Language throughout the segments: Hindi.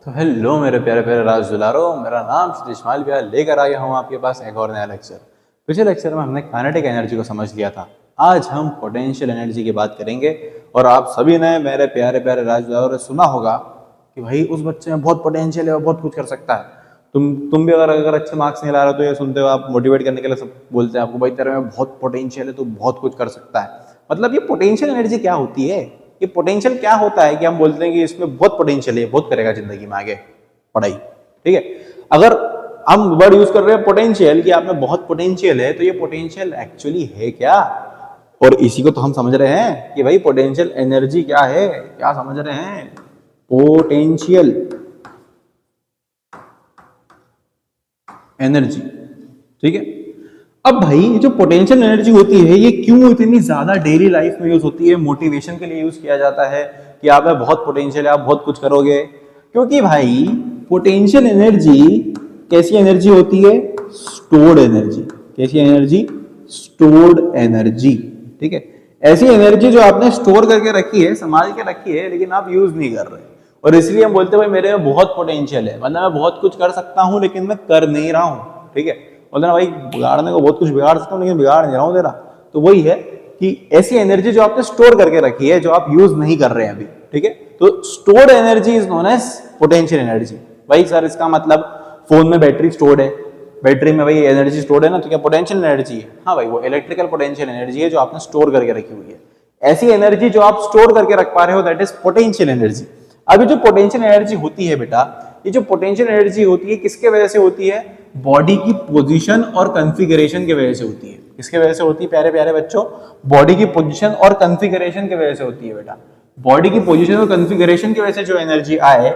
तो हेलो मेरे प्यारे प्यारे राज दुलारो, मेरा नाम सतीश मालविया, लेकर आया हूँ आपके पास एक और नया लेक्चर। पिछले लेक्चर में हमने काइनेटिक एनर्जी को समझ लिया था। आज हम पोटेंशियल एनर्जी की बात करेंगे। और आप सभी ने मेरे प्यारे प्यारे राज दुलारो सुना होगा कि भाई उस बच्चे में बहुत पोटेंशियल है, वो बहुत कुछ कर सकता है। तुम भी अगर अच्छे मार्क्स नहीं ला रहे हो तो ये सुनते हो आप मोटिवेट करने के लिए सब बोलते हैं आपको, भाई तेरे में बहुत पोटेंशियल है, तू बहुत कुछ कर सकता है। मतलब ये पोटेंशियल एनर्जी क्या होती है? ये पोटेंशियल क्या होता है कि हम बोलते हैं कि इसमें बहुत पोटेंशियल है, बहुत करेगा जिंदगी में आगे पढ़ाई। ठीक है, अगर हम वर्ड यूज कर रहे हैं पोटेंशियल कि आप में बहुत पोटेंशियल है, तो ये पोटेंशियल एक्चुअली है क्या? और इसी को तो हम समझ रहे हैं कि भाई पोटेंशियल एनर्जी क्या है। क्या समझ रहे हैं? Potential energy. ठीक है, अब भाई ये जो पोटेंशियल एनर्जी होती है ये क्यों इतनी ज्यादा डेली लाइफ में यूज होती है? मोटिवेशन के लिए यूज किया जाता है कि आप में बहुत पोटेंशियल है, आप बहुत कुछ करोगे। क्योंकि भाई पोटेंशियल एनर्जी कैसी एनर्जी होती है? Stored energy. कैसी एनर्जी? Stored energy. ठीक है, ऐसी एनर्जी जो आपने स्टोर करके रखी है, संभाल के रखी है, लेकिन आप यूज नहीं कर रहे। और इसलिए हम बोलते हैं भाई मेरे में बहुत पोटेंशियल है, मतलब मैं बहुत कुछ कर सकता हूं लेकिन मैं कर नहीं रहा हूं। ठीक है, बोलते ना भाई बिगाड़ने को बहुत कुछ बिगाड़ सकता हूं लेकिन बिगाड़ नहीं रहा हूं तेरा। तो वही है कि ऐसी एनर्जी जो आपने स्टोर करके रखी है, जो आप यूज नहीं कर रहे हैं अभी। ठीक है, तो stored energy is known as potential energy. भाई सर इसका मतलब फोन में बैटरी स्टोर्ड है, बैटरी में भाई एनर्जी स्टोर्ड है ना, तो क्या पोटेंशियल एनर्जी है? हाँ भाई, वो इलेक्ट्रिकल पोटेंशियल एनर्जी है जो आपने स्टोर करके रखी हुई है। ऐसी एनर्जी जो आप स्टोर करके रख पा रहे हो, दैट इज पोटेंशियल एनर्जी। अभी जो पोटेंशियल एनर्जी होती है बेटा, ये जो पोटेंशियल एनर्जी होती है किसके वजह से होती है? बॉडी की पोजीशन और कॉन्फ़िगरेशन की वजह से होती है। किसके वजह से होती है प्यारे प्यारे बच्चों? बॉडी की पोजीशन और कॉन्फ़िगरेशन की वजह से होती है बेटा। बॉडी की पोजीशन और कॉन्फ़िगरेशन की वजह से जो एनर्जी आए,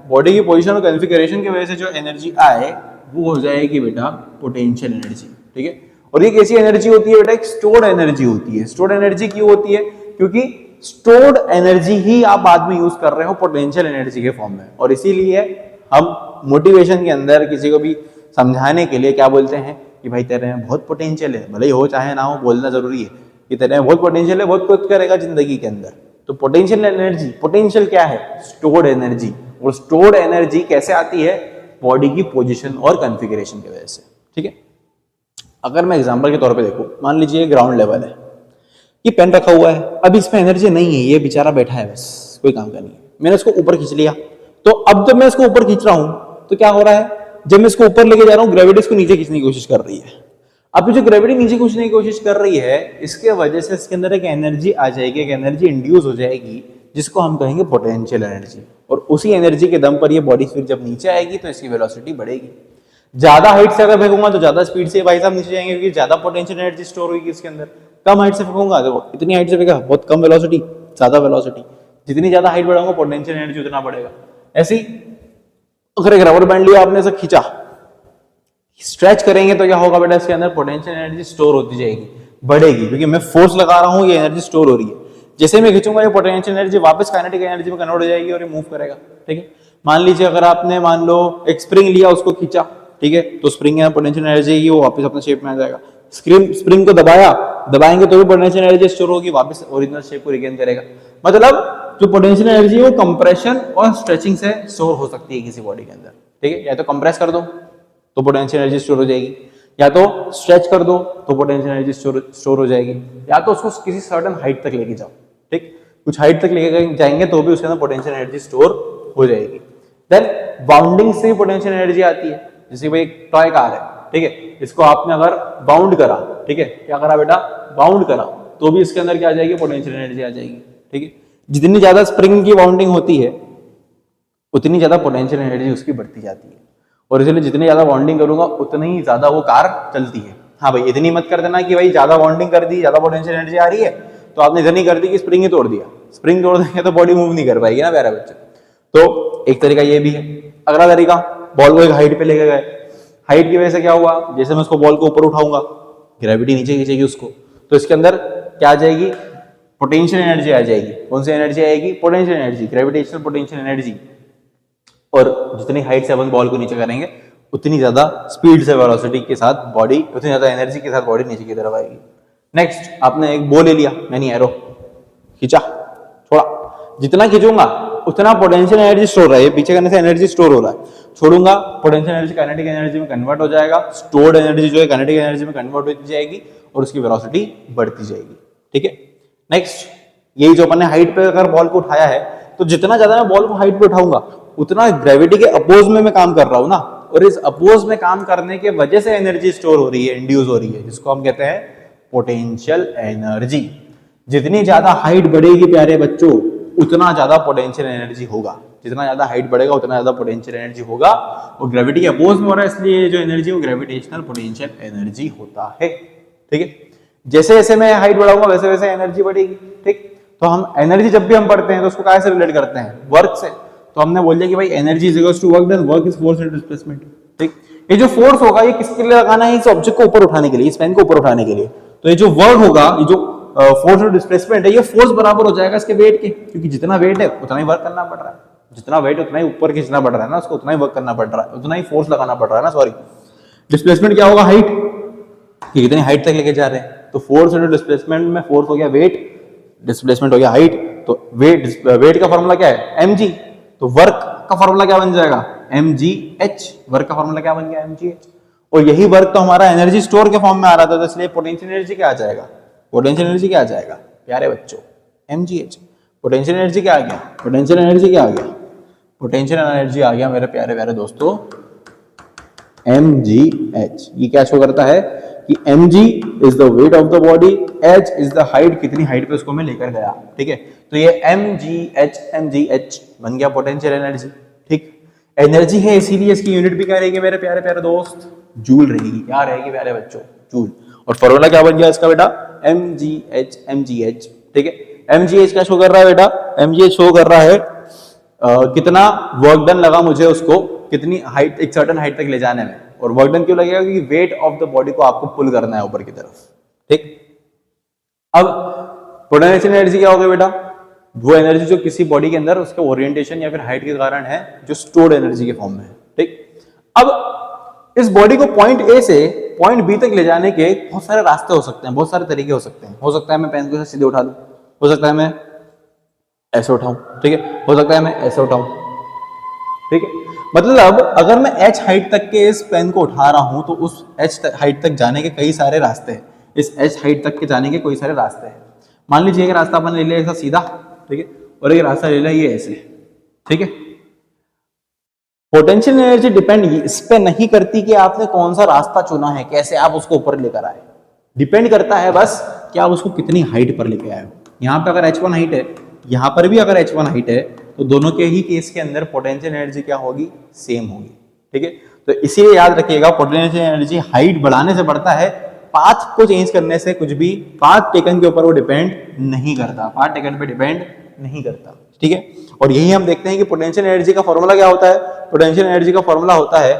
बॉडी की पोजीशन और कॉन्फ़िगरेशन की वजह से जो एनर्जी आए, वो हो जाएगी बेटा पोटेंशियल एनर्जी। ठीक है, और ये कैसी एनर्जी होती है बेटा? एक स्टोर्ड एनर्जी होती है। स्टोर्ड एनर्जी क्यों होती है? क्योंकि स्टोर्ड एनर्जी ही आप बाद में यूज कर रहे हो पोटेंशियल एनर्जी के फॉर्म में। और इसीलिए हम मोटिवेशन के अंदर किसी को भी समझाने के लिए क्या बोलते हैं कि भाई तेरे में बहुत पोटेंशियल है, भले ही हो चाहे ना हो, बोलना जरूरी है कि तेरे में बहुत पोटेंशियल है, बहुत कुछ करेगा जिंदगी के अंदर। तो पोटेंशियल एनर्जी, पोटेंशियल क्या है? Stored energy. और स्टोर्ड एनर्जी कैसे आती है? बॉडी की पोजीशन और कॉन्फ़िगरेशन की वजह से। ठीक है, अगर मैं एग्जांपल के तौर पे देखूं, मान लीजिए ग्राउंड लेवल है, ये पेन रखा हुआ है, अब इसमें एनर्जी नहीं है, ये बेचारा बैठा है, बस कोई काम का नहीं है। मैंने इसको ऊपर खींच लिया, तो अब जब मैं इसको ऊपर खींच रहा हूं तो क्या हो रहा है? जब मैं इसको ऊपर लेके जा रहा हूं, ग्रेविटी इसको नीचे खींचने की कोशिश कर रही है। अब जो ग्रेविटी नीचे खींचने की कोशिश कर रही है, इसके वजह से इसके अंदर एक एनर्जी आ जाएगी, एक एनर्जी इंड्यूस हो जाएगी, जिसको हम कहेंगे पोटेंशियल एनर्जी। और उसी एनर्जी के दम पर ये बॉडी फिर जब नीचे आएगी तो इसकी वेलोसिटी बढ़ेगी। ज्यादा हाइट से अगर फेंकूंगा तो ज्यादा स्पीड से भाई साहब नीचे जाएंगे, क्योंकि ज्यादा पोटेंशियल एनर्जी स्टोर होगी इसके अंदर। कम हाइट से फेंकूंगा, देखो इतनी हाइट से फेंका, बहुत कम वेलोसिटी, ज्यादा वेलोसिटी। जितनी ज्यादा हाइट बढ़ाऊंगा पोटेंशियल एनर्जी उतना बढ़ेगा। ऐसे ही अगर एक रबर बैंड लिया आपने, ऐसा खींचा, स्ट्रेच करेंगे तो क्या होगा बेटा? इसके अंदर पोटेंशियल एनर्जी स्टोर होती जाएगी, बढ़ेगी, क्योंकि मैं फोर्स लगा रहा हूं, ये एनर्जी स्टोर हो रही है। जैसे मैं खींचूंगा ये पोटेंशियल एनर्जी वापस काइनेटिक एनर्जी में कन्वर्ट हो जाएगी और ये मूव करेगा। ठीक है, मान लीजिए अगर आपने मान लो एक स्प्रिंग लिया, उसको खींचा, ठीक है, तो स्प्रिंग में पोटेंशियल एनर्जी वो वापस अपने शेप में आ जाएगा। स्प्रिंग को दबाएंगे तो भी पोटेंशियल एनर्जी स्टोर होगी, वापस ओरिजिनल शेप को रिगेन करेगा। मतलब जो पोटेंशियल एनर्जी है वो कंप्रेशन और स्ट्रेचिंग से स्टोर हो सकती है किसी बॉडी के अंदर। ठीक है, या तो कंप्रेस कर दो तो पोटेंशियल एनर्जी स्टोर हो जाएगी, या तो स्ट्रेच कर दो तो पोटेंशियल एनर्जी स्टोर हो जाएगी, या तो उसको किसी सर्टेन हाइट तक लेके जाओ। ठीक, कुछ हाइट तक लेके जाएंगे तो भी उसके अंदर पोटेंशियल एनर्जी स्टोर हो जाएगी। देन बाउंडिंग से भी पोटेंशियल एनर्जी आती है। जैसे भाई एक टॉय कार है, ठीक है, इसको आपने अगर बाउंड करा, ठीक है, क्या करा बेटा? बाउंड करा, तो भी इसके अंदर क्या आ जाएगी? पोटेंशियल एनर्जी आ जाएगी। ठीक है, जितनी ज्यादा स्प्रिंग की बाउंडिंग होती है उतनी ज्यादा पोटेंशियल एनर्जी उसकी बढ़ती जाती है। और इसलिए जितनी ज्यादा बाउंडिंग करूंगा उतनी ही ज्यादा वो कार चलती है। हाँ भाई, इतनी मत कर देना कि भाई ज्यादा बाउंडिंग कर दी, ज्यादा पोटेंशियल एनर्जी आ रही है तो आपने इतनी कर दी कि स्प्रिंग ही तोड़ दिया। स्प्रिंग तोड़ देंगे तो बॉडी मूव नहीं कर पाएगी ना प्यारा बच्चा। तो एक तरीका ये भी है। अगला तरीका, बॉल को एक हाइट पे लेके गए, हाइट की वजह से क्या हुआ? जैसे मैं उसको बॉल को ऊपर उठाऊंगा, ग्रेविटी नीचे खींचेगी उसको, तो इसके अंदर क्या आ जाएगी? पोटेंशियल एनर्जी आ जाएगी। कौन सी एनर्जी आएगी? Potential energy, gravitational potential energy. और जितनी हाइट से अपन बॉल को नीचे करेंगे उतनी ज्यादा स्पीड से, वेलोसिटी के साथ बॉडी, उतनी ज्यादा एनर्जी के साथ बॉडी नीचे की तरफ आएगी। नेक्स्ट, आपने एक बॉल ले लिया, यानी एरो, खींचा, छोड़ा, जितना खींचूंगा उतना पोटेंशियल एनर्जी स्टोर है, पीछे करने से एनर्जी स्टोर हो रहा है, छोड़ूंगा पोटेंशियल एनर्जी काइनेटिक एनर्जी में कन्वर्ट हो जाएगा, स्टोर्ड एनर्जी जो है काइनेटिक एनर्जी में कन्वर्ट होती जाएगी और उसकी वेलोसिटी बढ़ती जाएगी। ठीक है, नेक्स्ट यही जो अपन ने हाइट पे अगर बॉल को उठाया है, तो जितना ज्यादा मैं बॉल को हाइट पे उठाऊंगा उतना ग्रेविटी के अपोज में मैं काम कर रहा हूं ना, और इस अपोज में काम करने के वजह से एनर्जी स्टोर हो रही है, इंड्यूस हो रही है, जिसको हम कहते हैं पोटेंशियल एनर्जी। जितनी ज्यादा हाइट बढ़ेगी प्यारे बच्चों उतना ज्यादा पोटेंशियल एनर्जी होगा, जितना ज्यादा हाइट बढ़ेगा उतना ज्यादा पोटेंशियल एनर्जी होगा, और ग्रेविटी के अपोज में हो रहा है इसलिए जो एनर्जी वो ग्रेविटेशनल पोटेंशियल एनर्जी होता है। ठीक है, जैसे जैसे मैं हाइट बढ़ाऊंगा वैसे वैसे एनर्जी बढ़ेगी। ठीक, तो हम एनर्जी जब भी हम पढ़ते हैं तो उसको कैसे रिलेट करते हैं, वर्क से। तो हमने बोल दिया कि भाई energy is equals to work done, work is force into displacement. ठीक, ये जो फोर्स होगा ये किसके लिए लगाना है, इस ऑब्जेक्ट को ऊपर उठाने के लिए, इस पेन को ऊपर उठाने के लिए। तो ये जो वर्क होगा, ये जो फोर्स और डिस्प्लेसमेंट है, ये फोर्स बराबर हो जाएगा इसके वेट के, क्योंकि जितना वेट है उतना ही वर्क करना पड़ रहा है, जितना वेट उतना ही ऊपर खींचना पड़ रहा है ना, उसको उतना ही वर्क करना पड़ रहा है, उतना ही फोर्स लगाना पड़ रहा है ना, सॉरी। डिस्प्लेसमेंट क्या होगा, हाइट, कि कितनी हाइट तक लेके जा रहे हैं। तो फोर्स और डिस्प्लेसमेंट में फोर्स हो गया वेट, डिस्प्लेसमेंट हो गया हाइट। तो वेट का फॉर्मूला क्या है, mg। तो वर्क का फॉर्मूला क्या बन जाएगा, mgh। वर्क का फॉर्मूला क्या बन गया, mgh। और यही वर्क तो हमारा एनर्जी स्टोर के फॉर्म में आ रहा था, तो इसलिए पोटेंशियल एनर्जी क्या आ जाएगा, पोटेंशियल एनर्जी क्या आ जाएगा प्यारे बच्चों, mgh। पोटेंशियल एनर्जी क्या आ गया, पोटेंशियल एनर्जी क्या आ गया, पोटेंशियल एनर्जी आ गया मेरे प्यारे प्यारे दोस्तों mgh। ये क्या शो करता है कि mg is the weight of the body, h is the height, कितनी हाइट पे उसको मैं लेकर गया। ठीक है, तो ये mgh बन गया पोटेंशियल एनर्जी। ठीक, एनर्जी है इसीलिए इसकी यूनिट भी क्या रहेगी मेरे प्यारे प्यारे दोस्त, जूल रहेगी। क्या रहेगी प्यारे बच्चों, जूल। और फॉर्मूला क्या बन गया इसका बेटा, mgh। ठीक है, mgh क्या शो कर रहा है बेटा, mgh शो कर रहा है कितना वर्क डन लगा मुझे उसको, कितनी हाइट, एक सर्टेन हाइट तक ले जाने में। और वर्क डन क्यों लगेगा, क्योंकि वेट ऑफ द बॉडी को आपको पुल करना है ऊपर की तरफ। ठीक, अब पोटेंशियल एनर्जी क्या होगा बेटा, वो एनर्जी जो किसी बॉडी के अंदर उसके ओरिएंटेशन या फिर हाइट के कारण है, जो स्टोर्ड एनर्जी के फॉर्म में है। ठीक, अब इस बॉडी को पॉइंट ए से पॉइंट बी तक ले जाने के बहुत सारे रास्ते हो सकते हैं, बहुत सारे तरीके हो सकते हैं। हो सकता है मैं पेन को सीधे उठा दूं, हो सकता है मैं ऐसे उठाऊं, ठीक है, हो सकता है मैं ऐसे उठाऊं। ठीक है, मतलब अगर मैं h हाइट तक के इस पेन को उठा रहा हूं तो उस h हाइट तक जाने के कई सारे रास्ते हैं, इस h हाइट तक के जाने के कई सारे रास्ते हैं। मान लीजिए एक रास्ता अपन ले लिया ऐसा सीधा, ठीक है, और एक रास्ता ले लिया ये ऐसे। ठीक है, पोटेंशियल एनर्जी डिपेंड इस पे नहीं करती कि आपने कौन सा रास्ता चुना है, कैसे आप उसको ऊपर लेकर आए। डिपेंड करता है बस कि आप उसको कितनी हाइट पर लेके आए हो। यहाँ पे अगर h1 हाइट है, यहाँ पर भी अगर h1 हाइट है, तो दोनों के ही केस के अंदर पोटेंशियल एनर्जी क्या होगी, सेम होगी। ठीक है, तो इसीलिए याद रखिएगा पोटेंशियल एनर्जी हाइट बढ़ाने से बढ़ता है, पाथ को चेंज करने से कुछ भी, पाथ टेकन के ऊपर वो डिपेंड नहीं करता, पाथ टेकन पे डिपेंड नहीं करता। ठीक है, और यही हम देखते हैं कि पोटेंशियल एनर्जी का फॉर्मूला क्या होता है, पोटेंशियल एनर्जी का फॉर्मूला होता है,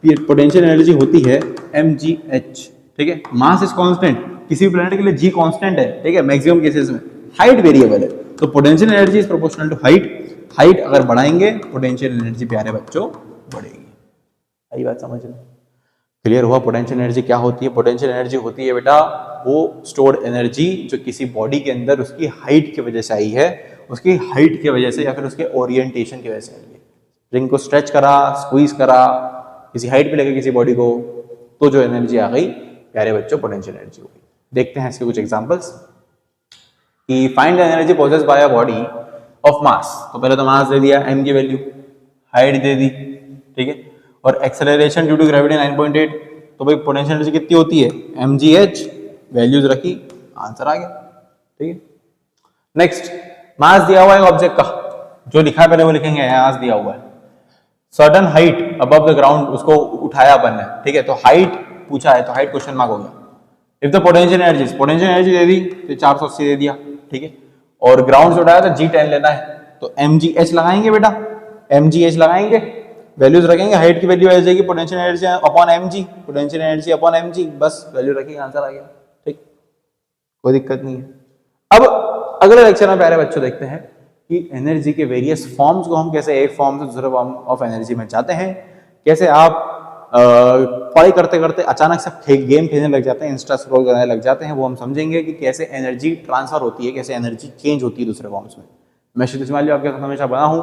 पोटेंशियल एनर्जी होती है mgh। ठीक है, मास इज कांस्टेंट, किसी भी प्लैनेट के लिए g कांस्टेंट है। ठीक है, मैक्सिमम केसेस में हाइट वेरिएबल है, तो potential energy is proportional to height. Height अगर बढ़ाएंगे पोटेंशियल एनर्जी प्यारे बच्चों बढ़ेगी। आई बात समझ लो, क्लियर हुआ। पोटेंशियल एनर्जी क्या होती है, पोटेंशियल एनर्जी होती है बेटा वो स्टोर्ड एनर्जी जो किसी बॉडी के अंदर उसकी हाइट की वजह से आई है, उसकी हाइट की वजह से या फिर उसके ओरिएंटेशन की वजह से आई है। रिंग को स्ट्रेच करा, स्क्वीज करा, किसी हाइट पे लेके किसी बॉडी को, तो जो एनर्जी आ गई प्यारे बच्चों पोटेंशियल एनर्जी हो गई। देखते हैं इसके कुछ एग्जांपल्स कि find the energy possessed by a body of mass. तो पहले तो मास दे दिया, m की वैल्यू, हाइट दे दी, ठीक है, और एक्सेलरेशन ड्यू टू ग्रेविटी 9.8। तो भाई पोटेंशियल एनर्जी कितनी होती है, mgh, वैल्यूज रखी, आंसर आ गया। ठीक है, नेक्स्ट मास दिया हुआ है ऑब्जेक्ट का, जो लिखा है पहले वो लिखेंगे, मास दिया हुआ है, certain height above the ground, उसको उठाया अपन ने। ठीक है, तो हाइट पूछा है, तो हाइट क्वेश्चन मार्क हो गया। इफ द पोटेंशियल एनर्जी दे दी तो 480 दे दिया। ठीक है, और ग्राउंड से उठाया तो g10 लेना है, तो mgh लगाएंगे बेटा, mgh लगाएंगे, वैल्यूज रखेंगे, हाइट की वैल्यू आ जाएगी potential energy upon mg, potential energy upon mg, बस वैल्यू रखेंगे, आंसर आ गया। ठीक, कोई दिक्कत नहीं है। अब अगले लेक्चर में प्यारे बच्चों देखते हैं कि एनर्जी के वेरियस फॉर्म्स को हम कैसे एक फॉर्म से दूसरे फॉर्म ऑफ एनर्जी में जाते हैं, कैसे आप पढ़ाई करते करते अचानक से गेम खेलने लग जाते हैं, इंस्टा स्क्रॉल करने लग जाते हैं, वो हम समझेंगे कि कैसे एनर्जी ट्रांसफर होती है, कैसे एनर्जी चेंज होती है दूसरे फॉर्म्स में। मैं क्षितिज माली आपके साथ हमेशा बना हूँ।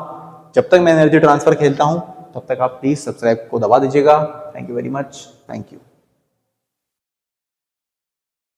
जब तक मैं एनर्जी ट्रांसफर खेलता हूँ तब तक आप प्लीज सब्सक्राइब को दबा दीजिएगा। Thank you very much. Thank you.